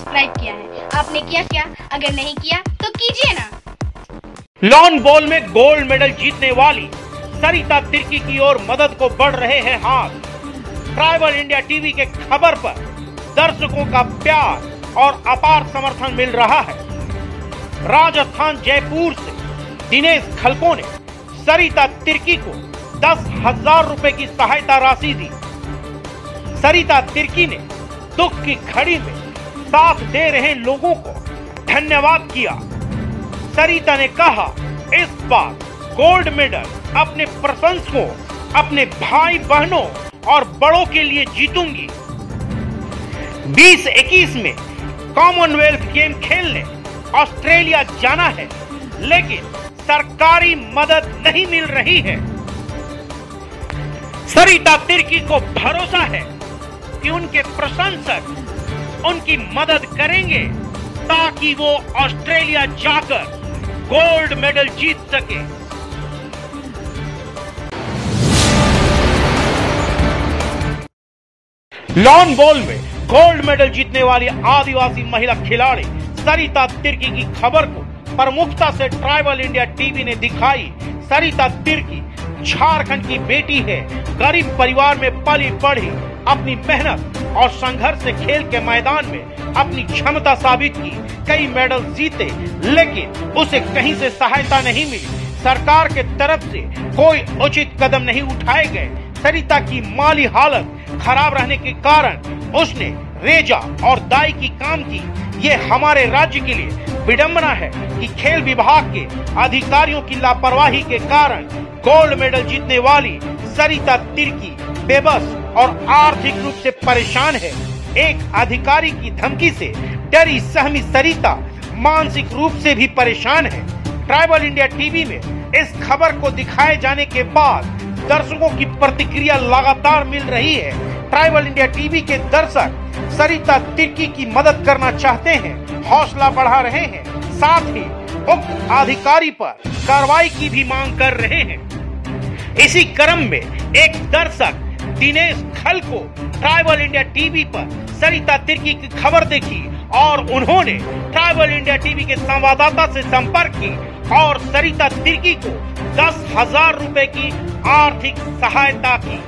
Subscribe किया है। आपने किया क्या? अगर नहीं किया तो कीजिए ना। लॉन बॉल में गोल्ड मेडल जीतने वाली सरिता तिर्की की ओर मदद को बढ़ रहे हैं हाथ। ट्राइबल इंडिया टीवी के खबर पर दर्शकों का प्यार और अपार समर्थन मिल रहा है। राजस्थान जयपुर से दिनेश खलको ने सरिता तिर्की को 10,000 रुपए की सहायता राशि दी। सरिता तिर्की ने दुख की घड़ी में साथ दे रहे लोगों को धन्यवाद किया। सरिता ने कहा, इस बार गोल्ड मेडल अपने प्रशंसकों, अपने भाई बहनों और बड़ों के लिए जीतूंगी। 2021 में कॉमनवेल्थ गेम खेलने ऑस्ट्रेलिया जाना है, लेकिन सरकारी मदद नहीं मिल रही है। सरिता तिर्की को भरोसा है कि उनके प्रशंसक उनकी मदद करेंगे ताकि वो ऑस्ट्रेलिया जाकर गोल्ड मेडल जीत सके। लॉन बॉल में गोल्ड मेडल जीतने वाली आदिवासी महिला खिलाड़ी सरिता तिर्की की खबर को प्रमुखता से ट्राइबल इंडिया टीवी ने दिखाई। सरिता तिर्की झारखंड की बेटी है। गरीब परिवार में पली बढ़ी, अपनी मेहनत और संघर्ष से खेल के मैदान में अपनी क्षमता साबित की, कई मेडल जीते, लेकिन उसे कहीं से सहायता नहीं मिली। सरकार के तरफ से कोई उचित कदम नहीं उठाए गए। सरिता की माली हालत खराब रहने के कारण उसने रेजा और दाई की काम की। ये हमारे राज्य के लिए विडंबना है कि खेल विभाग के अधिकारियों की लापरवाही के कारण गोल्ड मेडल जीतने वाली सरिता तिर्की बेबस और आर्थिक रूप से परेशान है। एक अधिकारी की धमकी से डरी सहमी सरिता मानसिक रूप से भी परेशान है। ट्राइबल इंडिया टीवी में इस खबर को दिखाए जाने के बाद दर्शकों की प्रतिक्रिया लगातार मिल रही है। ट्राइबल इंडिया टीवी के दर्शक सरिता तिर्की की मदद करना चाहते हैं, हौसला बढ़ा रहे हैं, साथ ही उक्त अधिकारी पर कार्रवाई की भी मांग कर रहे हैं। इसी क्रम में एक दर्शक दिनेश खलको ट्राइबल इंडिया टीवी पर सरिता तिर्की की खबर देखी और उन्होंने ट्राइबल इंडिया टीवी के संवाददाता से संपर्क की और सरिता तिर्की को 10,000 रुपए की आर्थिक सहायता की।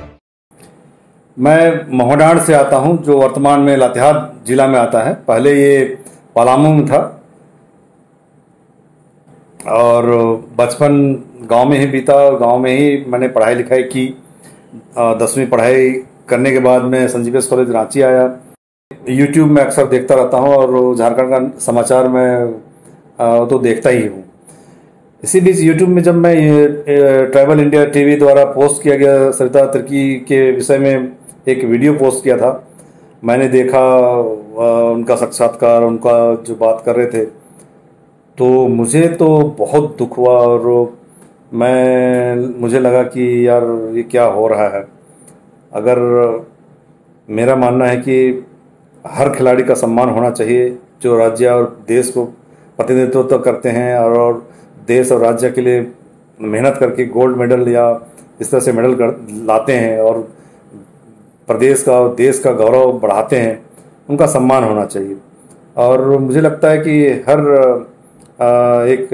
मैं मोहडांड से आता हूं, जो वर्तमान में लातेहार जिला में आता है। पहले ये पलामू में था और बचपन गांव में ही बीता। गांव में ही मैंने पढ़ाई लिखाई की। 10वीं पढ़ाई करने के बाद मैं संजीवस कॉलेज रांची आया। यूट्यूब में अक्सर देखता रहता हूं और झारखंड का समाचार मैं तो देखता ही हूं। इसी बीच यूट्यूब में जब मैं ट्राइबल इंडिया टीवी द्वारा पोस्ट किया गया सरिता तिर्की के विषय में एक वीडियो पोस्ट किया था, मैंने देखा उनका साक्षात्कार, उनका जो बात कर रहे थे, तो मुझे तो बहुत दुख हुआ और मुझे लगा कि यार ये क्या हो रहा है। अगर मेरा मानना है कि हर खिलाड़ी का सम्मान होना चाहिए जो राज्य और देश को प्रतिनिधित्व करते हैं और देश और राज्य के लिए मेहनत करके गोल्ड मेडल या इस तरह से मेडल लाते हैं और प्रदेश का और देश का गौरव बढ़ाते हैं, उनका सम्मान होना चाहिए। और मुझे लगता है कि हर एक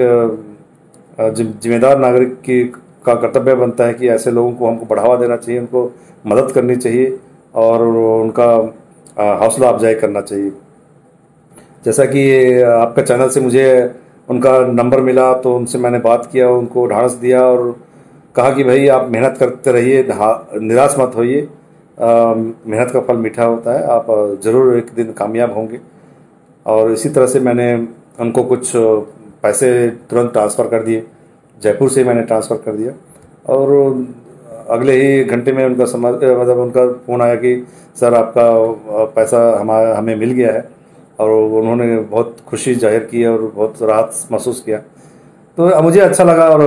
जिम्मेदार नागरिक का कर्तव्य बनता है कि ऐसे लोगों को हमको बढ़ावा देना चाहिए, उनको मदद करनी चाहिए और उनका हौसला अफजाई करना चाहिए। जैसा कि आपका चैनल से मुझे उनका नंबर मिला तो उनसे मैंने बात किया, उनको ढांढस दिया और कहा कि भाई आप मेहनत करते रहिए, निराश मत होइए, मेहनत का फल मीठा होता है, आप ज़रूर एक दिन कामयाब होंगे। और इसी तरह से मैंने उनको कुछ पैसे तुरंत ट्रांसफ़र कर दिए। जयपुर से मैंने ट्रांसफ़र कर दिया और अगले ही घंटे में उनका मतलब उनका फ़ोन आया कि सर आपका पैसा हमें मिल गया है। और उन्होंने बहुत खुशी जाहिर की और बहुत राहत महसूस किया। तो मुझे अच्छा लगा और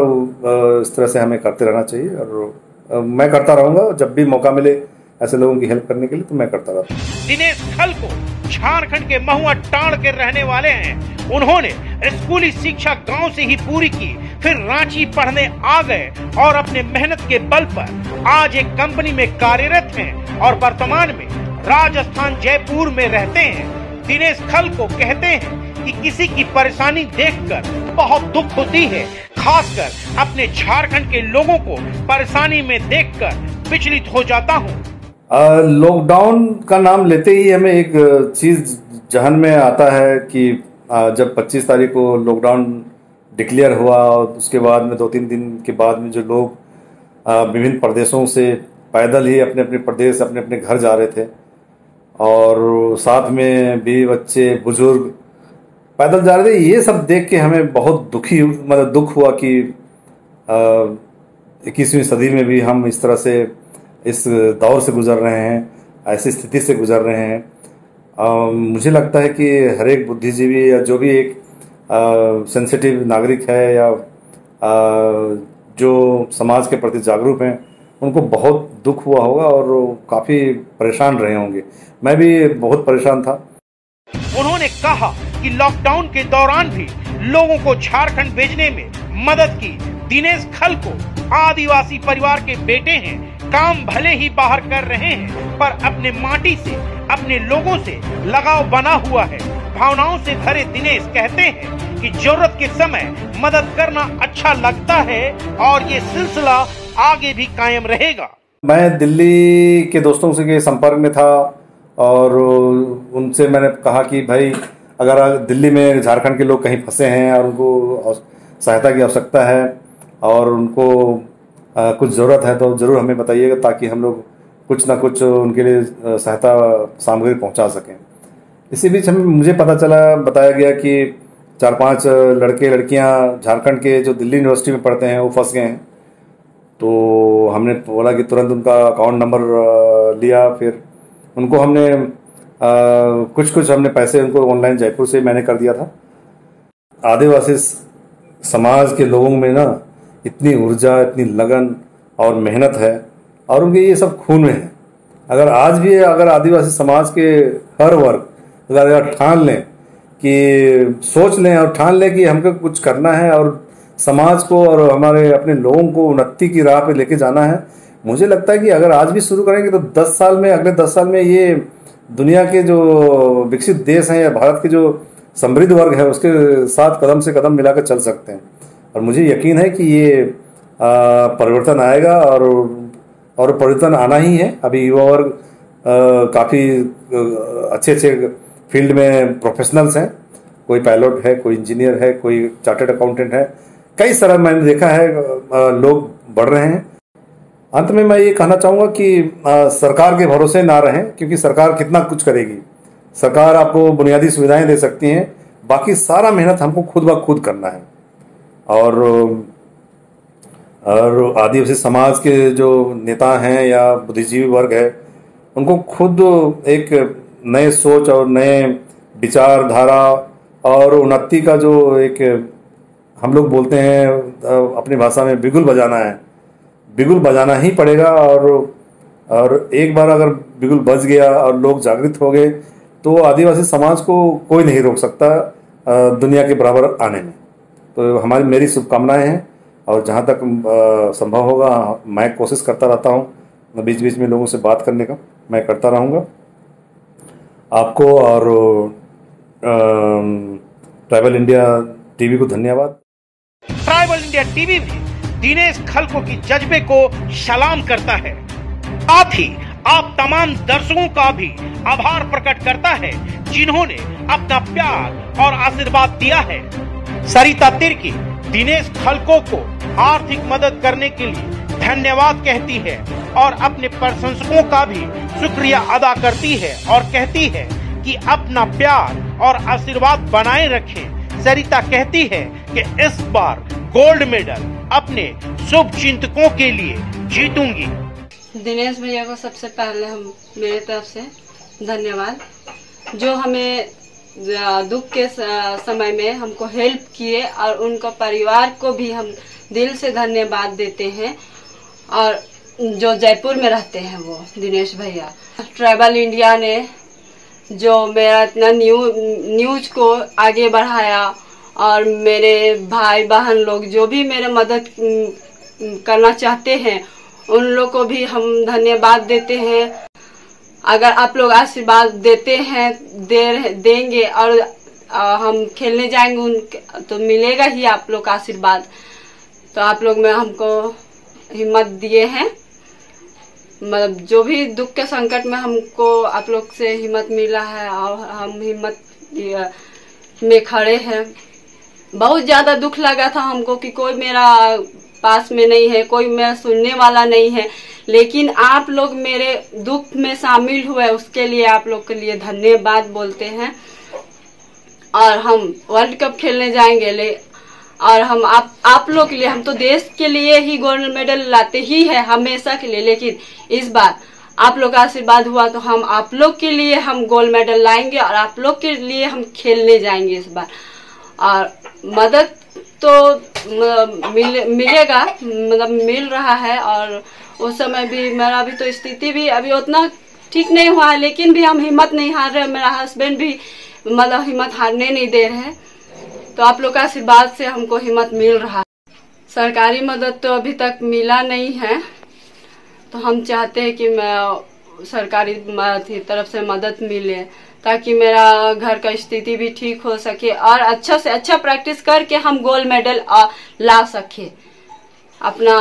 इस तरह से हमें करते रहना चाहिए और मैं करता रहूँगा। जब भी मौका मिले ऐसे लोगों की हेल्प करने के लिए तो मैं करता रहता हूँ। दिनेश खलको झारखंड के महुआ टांड़ के रहने वाले हैं। उन्होंने स्कूली शिक्षा गांव से ही पूरी की, फिर रांची पढ़ने आ गए और अपने मेहनत के बल पर आज एक कंपनी में कार्यरत हैं और वर्तमान में राजस्थान जयपुर में रहते हैं। दिनेश खल को कहते हैं कि किसी की परेशानी देखकर बहुत दुख होती है, खासकर अपने झारखंड के लोगों को परेशानी में देखकर विचलित हो जाता हूँ। लॉकडाउन का नाम लेते ही हमें एक चीज जहन में आता है कि जब 25 तारीख को लॉकडाउन डिक्लेयर हुआ और उसके बाद में 2-3 दिन के बाद में जो लोग विभिन्न प्रदेशों से पैदल ही अपने अपने प्रदेश अपने अपने घर जा रहे थे और साथ में भी बच्चे बुजुर्ग पैदल जा रहे थे, ये सब देख के हमें बहुत दुख हुआ कि 21वीं सदी में भी हम इस तरह से इस दौर से गुजर रहे हैं, ऐसी स्थिति से गुजर रहे हैं। मुझे लगता है कि हर एक बुद्धिजीवी या जो भी एक सेंसिटिव नागरिक है या जो समाज के प्रति जागरूक हैं, उनको बहुत दुख हुआ होगा और काफी परेशान रहे होंगे। मैं भी बहुत परेशान था। उन्होंने कहा कि लॉकडाउन के दौरान भी लोगों को झारखंड भेजने में मदद की। दिनेश खल को आदिवासी परिवार के बेटे हैं, काम भले ही बाहर कर रहे हैं पर अपने माटी से अपने लोगों से लगाव बना हुआ है। भावनाओं से भरे दिनेश कहते हैं कि जरूरत के समय मदद करना अच्छा लगता है और ये सिलसिला आगे भी कायम रहेगा। मैं दिल्ली के दोस्तों से संपर्क में था और उनसे मैंने कहा कि भाई अगर दिल्ली में झारखंड के लोग कहीं फंसे हैं और उनको सहायता की आवश्यकता है और उनको कुछ ज़रूरत है तो ज़रूर हमें बताइएगा ताकि हम लोग कुछ ना कुछ उनके लिए सहायता सामग्री पहुंचा सकें। इसी बीच मुझे बताया गया कि 4-5 लड़के लड़कियां झारखंड के जो दिल्ली यूनिवर्सिटी में पढ़ते हैं वो फंस गए हैं। तो हमने बोला कि तुरंत उनका अकाउंट नंबर लिया, फिर उनको हमने कुछ हमने पैसे उनको ऑनलाइन जयपुर से मैंने कर दिया था। आदिवासी समाज के लोगों में ना इतनी ऊर्जा, इतनी लगन और मेहनत है और उनके ये सब खून में है। अगर आज भी अगर आदिवासी समाज के हर वर्ग अगर ठान लें कि सोच लें और ठान लें कि हमको कुछ करना है और समाज को और हमारे अपने लोगों को उन्नति की राह पे लेके जाना है, मुझे लगता है कि अगर आज भी शुरू करेंगे तो 10 साल में, अगले 10 साल में ये दुनिया के जो विकसित देश हैं या भारत के जो समृद्ध वर्ग है उसके साथ कदम से कदम मिलाकर चल सकते हैं। और मुझे यकीन है कि ये परिवर्तन आएगा और परिवर्तन आना ही है। अभी युवा वर्ग काफ़ी अच्छे फील्ड में प्रोफेशनल्स हैं, कोई पायलट है, कोई इंजीनियर है, कोई चार्टर्ड अकाउंटेंट है, कई सारा मैंने देखा है लोग बढ़ रहे हैं। अंत में मैं ये कहना चाहूँगा कि सरकार के भरोसे ना रहें, क्योंकि सरकार कितना कुछ करेगी। सरकार आपको बुनियादी सुविधाएं दे सकती हैं, बाकी सारा मेहनत हमको खुद ब खुद करना है। और आदिवासी समाज के जो नेता हैं या बुद्धिजीवी वर्ग है, उनको खुद एक नए सोच और नए विचारधारा और उन्नति का जो एक हम लोग बोलते हैं अपनी भाषा में बिगुल बजाना है, बिगुल बजाना ही पड़ेगा। और एक बार अगर बिगुल बज गया और लोग जागृत हो गए तो आदिवासी समाज को कोई नहीं रोक सकता दुनिया के बराबर आने में। तो मेरी शुभकामनाएं हैं और जहाँ तक संभव होगा मैं कोशिश करता रहता हूँ, बीच बीच में लोगों से बात करने का मैं करता रहूँगा। आपको और ट्राइबल इंडिया टीवी को धन्यवाद। ट्राइबल इंडिया टीवी भी दिनेश खलको की जज्बे को सलाम करता है, साथ ही आप तमाम दर्शकों का भी आभार प्रकट करता है जिन्होंने अपना प्यार और आशीर्वाद दिया है। सरिता तिर्की दिनेश खलको को आर्थिक मदद करने के लिए धन्यवाद कहती है और अपने प्रशंसकों का भी शुक्रिया अदा करती है और कहती है कि अपना प्यार और आशीर्वाद बनाए रखें। सरिता कहती है कि इस बार गोल्ड मेडल अपने शुभ चिंतकों के लिए जीतूंगी। दिनेश भैया को सबसे पहले हम मेरे तरफ से धन्यवाद, जो हमें दुख के समय में हमको हेल्प किए और उनका परिवार को भी हम दिल से धन्यवाद देते हैं। और जो जयपुर में रहते हैं वो दिनेश भैया, ट्राइबल इंडिया ने जो मेरा इतना न्यूज को आगे बढ़ाया और मेरे भाई बहन लोग जो भी मेरे मदद करना चाहते हैं उन लोग को भी हम धन्यवाद देते हैं। अगर आप लोग आशीर्वाद देते हैं, देंगे और हम खेलने जाएंगे तो मिलेगा ही आप लोग का आशीर्वाद। तो आप लोग में हमको हिम्मत दिए हैं, मतलब जो भी दुख के संकट में हमको आप लोग से हिम्मत मिला है और हम हिम्मत में खड़े हैं। बहुत ज्यादा दुख लगा था हमको कि कोई मेरा पास में नहीं है, कोई मेरा सुनने वाला नहीं है, लेकिन आप लोग मेरे दुख में शामिल हुए, उसके लिए आप लोग के लिए धन्यवाद बोलते हैं। और हम वर्ल्ड कप खेलने जाएंगे और हम आप लोग के लिए, हम तो देश के लिए ही गोल्ड मेडल लाते ही है हमेशा के लिए, लेकिन इस बार आप लोग का आशीर्वाद हुआ तो हम आप लोग के लिए हम गोल्ड मेडल लाएंगे और आप लोग के लिए हम खेलने जाएंगे इस बार। और मदद तो मिलेगा, मतलब मिल रहा है। और उस समय भी मेरा भी तो स्थिति भी अभी उतना ठीक नहीं हुआ है, लेकिन भी हम हिम्मत नहीं हार रहे। मेरा हस्बैंड भी मतलब हिम्मत हारने नहीं दे रहे हैं। तो आप लोग का आशीर्वाद से हमको हिम्मत मिल रहा है। सरकारी मदद तो अभी तक मिला नहीं है, तो हम चाहते हैं कि सरकारी तरफ से मदद मिले ताकि मेरा घर का स्थिति भी ठीक हो सके और अच्छा से अच्छा प्रैक्टिस करके हम गोल्ड मेडल ला सके अपना।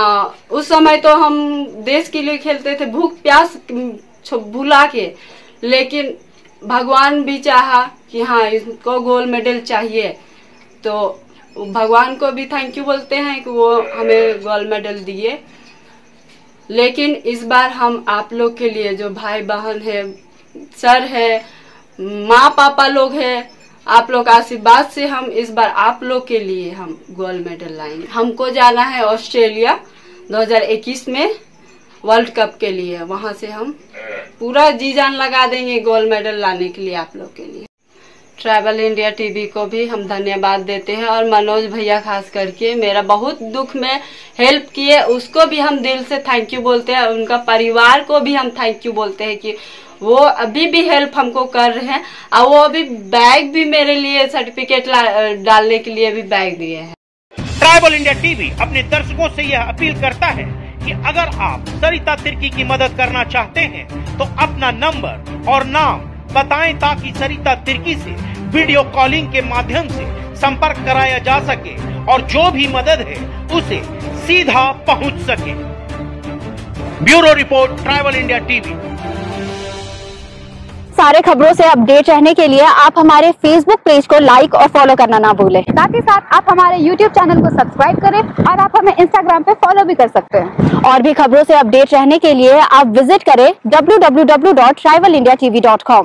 उस समय तो हम देश के लिए खेलते थे भूख प्यास भुला के, लेकिन भगवान भी चाहा कि हाँ इसको गोल्ड मेडल चाहिए, तो भगवान को भी थैंक यू बोलते हैं कि वो हमें गोल्ड मेडल दिए। लेकिन इस बार हम आप लोग के लिए, जो भाई बहन है, सर है, माँ पापा लोग हैं, आप लोग आशीर्वाद से हम इस बार आप लोग के लिए हम गोल्ड मेडल लाएंगे। हमको जाना है ऑस्ट्रेलिया 2021 में वर्ल्ड कप के लिए, वहां से हम पूरा जी जान लगा देंगे गोल्ड मेडल लाने के लिए आप लोग के लिए। ट्रैवल इंडिया टीवी को भी हम धन्यवाद देते हैं और मनोज भैया खास करके मेरा बहुत दुख में हेल्प किए, उसको भी हम दिल से थैंक यू बोलते हैं। उनका परिवार को भी हम थैंक यू बोलते हैं कि वो अभी भी हेल्प हमको कर रहे हैं और वो अभी बैग भी मेरे लिए सर्टिफिकेट डालने के लिए भी बैग दिए हैं। ट्राइबल इंडिया टीवी अपने दर्शकों से यह अपील करता है कि अगर आप सरिता तिर्की की मदद करना चाहते हैं तो अपना नंबर और नाम बताएं ताकि सरिता तिर्की से वीडियो कॉलिंग के माध्यम से संपर्क कराया जा सके और जो भी मदद है उसे सीधा पहुंच सके। Bureau report, tribal India TV. सारे खबरों से अपडेट रहने के लिए आप हमारे फेसबुक पेज को लाइक और फॉलो करना ना भूलें। साथ ही साथ आप हमारे यूट्यूब चैनल को सब्सक्राइब करें और आप हमें इंस्टाग्राम पे फॉलो भी कर सकते हैं। और भी खबरों से अपडेट रहने के लिए आप विजिट करें www.tribalindiatv.com।